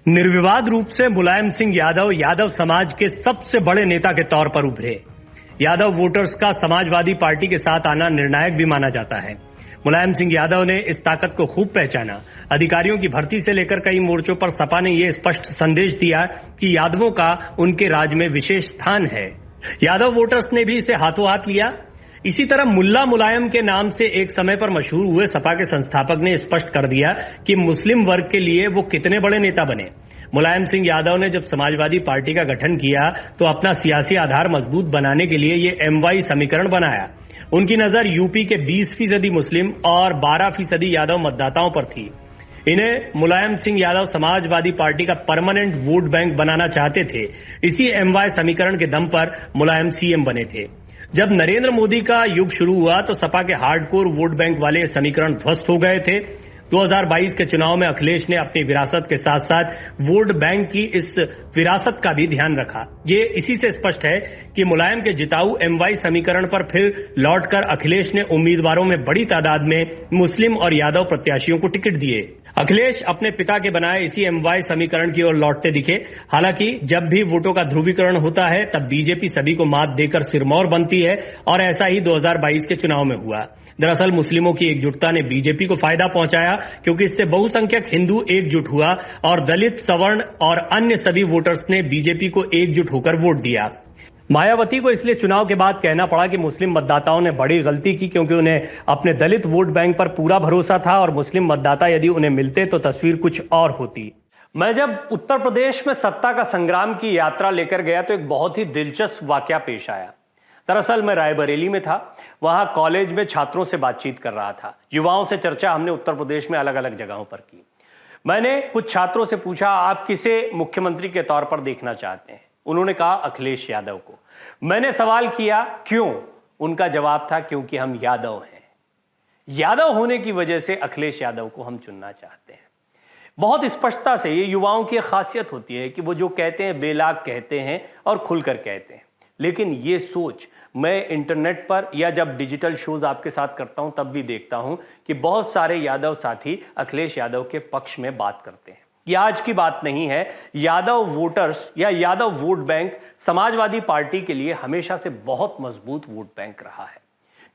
निर्विवाद रूप से मुलायम सिंह यादव यादव समाज के सबसे बड़े नेता के तौर पर उभरे। यादव वोटर्स का समाजवादी पार्टी के साथ आना निर्णायक भी माना जाता है। मुलायम सिंह यादव ने इस ताकत को खूब पहचाना। अधिकारियों की भर्ती से लेकर कई मोर्चों पर सपा ने यह स्पष्ट संदेश दिया कि यादवों का उनके राज में विशेष स्थान है। यादव वोटर्स ने भी इसे हाथों हाथ लिया। इसी तरह मुल्ला मुलायम के नाम से एक समय पर मशहूर हुए सपा के संस्थापक ने स्पष्ट कर दिया कि मुस्लिम वर्ग के लिए वो कितने बड़े नेता बने। मुलायम सिंह यादव ने जब समाजवादी पार्टी का गठन किया तो अपना सियासी आधार मजबूत बनाने के लिए ये MY समीकरण बनाया। उनकी नजर यूपी के 20% मुस्लिम और 12% यादव मतदाताओं पर थी। इन्हें मुलायम सिंह यादव समाजवादी पार्टी का परमानेंट वोट बैंक बनाना चाहते थे। इसी MY समीकरण के दम पर मुलायम CM बने थे। जब नरेंद्र मोदी का युग शुरू हुआ तो सपा के हार्डकोर वोट बैंक वाले समीकरण ध्वस्त हो गए थे। 2022 के चुनाव में अखिलेश ने अपनी विरासत के साथ साथ वोट बैंक की इस विरासत का भी ध्यान रखा। ये इसी से स्पष्ट है कि मुलायम के जिताऊ MY समीकरण पर फिर लौटकर अखिलेश ने उम्मीदवारों में बड़ी तादाद में मुस्लिम और यादव प्रत्याशियों को टिकट दिए। अखिलेश अपने पिता के बनाए इसी MY समीकरण की ओर लौटते दिखे। हालांकि जब भी वोटों का ध्रुवीकरण होता है तब बीजेपी सभी को मात देकर सिरमौर बनती है और ऐसा ही 2022 के चुनाव में हुआ। दरअसल मुस्लिमों की एकजुटता ने बीजेपी को फायदा पहुंचाया क्योंकि इससे बहुसंख्यक हिंदू एकजुट हुआ और दलित, सवर्ण और अन्य सभी वोटर्स ने बीजेपी को एकजुट होकर वोट दिया। मायावती को इसलिए चुनाव के बाद कहना पड़ा कि मुस्लिम मतदाताओं ने बड़ी गलती की क्योंकि उन्हें अपने दलित वोट बैंक पर पूरा भरोसा था और मुस्लिम मतदाता यदि उन्हें मिलते तो तस्वीर कुछ और होती। मैं जब उत्तर प्रदेश में सत्ता का संग्राम की यात्रा लेकर गया तो एक बहुत ही दिलचस्प वाकया पेश आया। दरअसल मैं रायबरेली में था। वहां कॉलेज में छात्रों से बातचीत कर रहा था। युवाओं से चर्चा हमने उत्तर प्रदेश में अलग अलग जगहों पर की। मैंने कुछ छात्रों से पूछा, आप किसे मुख्यमंत्री के तौर पर देखना चाहते हैं? उन्होंने कहा अखिलेश यादव को। मैंने सवाल किया क्यों? उनका जवाब था क्योंकि हम यादव हैं। यादव होने की वजह से अखिलेश यादव को हम चुनना चाहते हैं। बहुत स्पष्टता से ये युवाओं की खासियत होती है कि वो जो कहते हैं बेलाग कहते हैं और खुलकर कहते हैं। लेकिन ये सोच मैं इंटरनेट पर या जब डिजिटल शोज आपके साथ करता हूं तब भी देखता हूं कि बहुत सारे यादव साथी अखिलेश यादव के पक्ष में बात करते हैं। ये आज की बात नहीं है। यादव वोटर्स या Yadav vote bank Samajwadi party के लिए हमेशा से बहुत मजबूत वोट बैंक रहा है।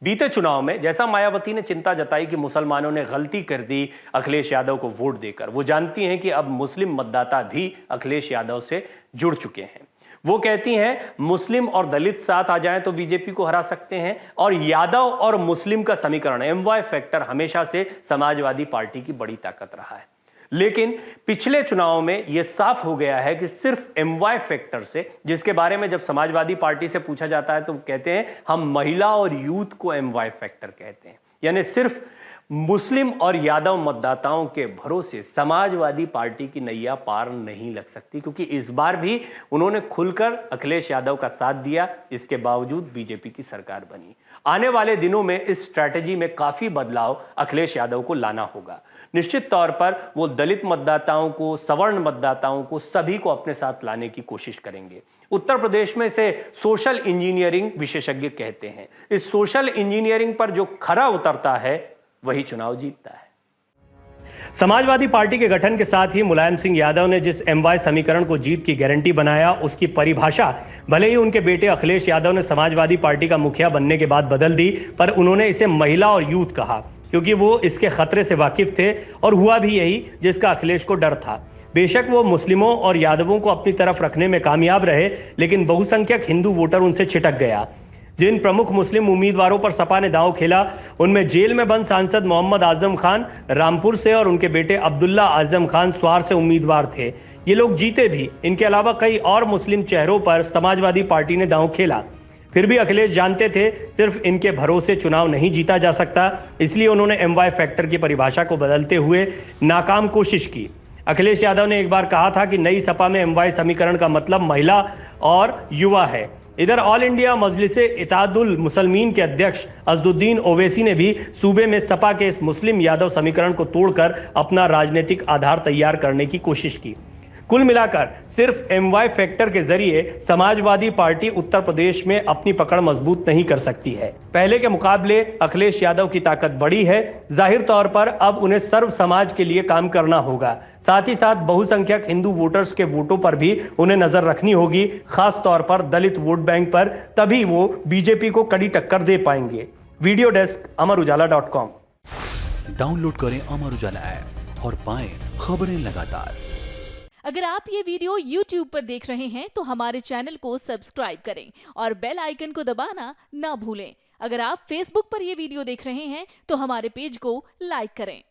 बीते चुनाव में जैसा मायावती ने चिंता जताई कि मुसलमानों ने गलती कर दी अखिलेश यादव को वोट देकर, वो जानती हैं कि अब मुस्लिम मतदाता भी अखिलेश यादव से जुड़ चुके हैं। वो कहती हैं मुस्लिम और दलित साथ आ जाएं तो बीजेपी को हरा सकते हैं और यादव और मुस्लिम का समीकरण MY फैक्टर हमेशा से समाजवादी पार्टी की बड़ी ताकत रहा है। लेकिन पिछले चुनाव में यह साफ हो गया है कि सिर्फ MY फैक्टर से, जिसके बारे में जब समाजवादी पार्टी से पूछा जाता है तो कहते हैं हम महिला और यूथ को MY फैक्टर कहते हैं, यानी सिर्फ मुस्लिम और यादव मतदाताओं के भरोसे समाजवादी पार्टी की नैया पार नहीं लग सकती, क्योंकि इस बार भी उन्होंने खुलकर अखिलेश यादव का साथ दिया। इसके बावजूद बीजेपी की सरकार बनी। आने वाले दिनों में इस स्ट्रैटेजी में काफी बदलाव अखिलेश यादव को लाना होगा। निश्चित तौर पर वो दलित मतदाताओं को, सवर्ण मतदाताओं को, सभी को अपने साथ लाने की कोशिश करेंगे। उत्तर प्रदेश में इसे सोशल इंजीनियरिंग विशेषज्ञ कहते हैं। इस सोशल इंजीनियरिंग पर जो खरा उतरता है वही चुनाव जीतता है। समाजवादी पार्टी के गठन के साथ ही मुलायम सिंह यादव ने जिस MY समीकरण को जीत की गारंटी बनाया, उसकी परिभाषा भले ही उनके बेटे अखिलेश यादव ने समाजवादी पार्टी का मुखिया बनने के बाद बदल दी, पर उन्होंने इसे महिला और यूथ कहा क्योंकि वो इसके खतरे से वाकिफ थे और हुआ भी यही जिसका अखिलेश को डर था। बेशक वो मुस्लिमों और यादवों को अपनी तरफ रखने में कामयाब रहे, लेकिन बहुसंख्यक हिंदू वोटर उनसे छिटक गया। जिन प्रमुख मुस्लिम उम्मीदवारों पर सपा ने दांव खेला उनमें जेल में बंद सांसद मोहम्मद आजम खान रामपुर से और उनके बेटे अब्दुल्ला आजम खान स्वार से उम्मीदवार थे। ये लोग जीते भी। इनके अलावा कई और मुस्लिम चेहरों पर समाजवादी पार्टी ने दांव खेला। फिर भी अखिलेश जानते थे सिर्फ इनके भरोसे चुनाव नहीं जीता जा सकता, इसलिए उन्होंने MY फैक्टर की परिभाषा को बदलते हुए नाकाम कोशिश की। अखिलेश यादव ने एक बार कहा था कि नई सपा में MY समीकरण का मतलब महिला और युवा है। इधर ऑल इंडिया मजलिसे इत्तेहादुल मुसलमीन के अध्यक्ष असदुद्दीन ओवैसी ने भी सूबे में सपा के इस मुस्लिम यादव समीकरण को तोड़कर अपना राजनीतिक आधार तैयार करने की कोशिश की। कुल मिलाकर सिर्फ MY फैक्टर के जरिए समाजवादी पार्टी उत्तर प्रदेश में अपनी पकड़ मजबूत नहीं कर सकती है। पहले के मुकाबले अखिलेश यादव की ताकत बढ़ी है। जाहिर तौर पर अब उन्हें सर्व समाज के लिए काम करना होगा। साथ ही साथ बहुसंख्यक हिंदू वोटर्स के वोटों पर भी उन्हें नजर रखनी होगी, खास तौर पर दलित वोट बैंक पर। तभी वो बीजेपी को कड़ी टक्कर दे पाएंगे। Video desk amarujala.com। डाउनलोड करें अमर उजाला ऐप और पाएं खबरें लगातार। अगर आप ये वीडियो YouTube पर देख रहे हैं तो हमारे चैनल को सब्सक्राइब करें और बेल आइकन को दबाना ना भूलें। अगर आप Facebook पर ये वीडियो देख रहे हैं तो हमारे पेज को लाइक करें।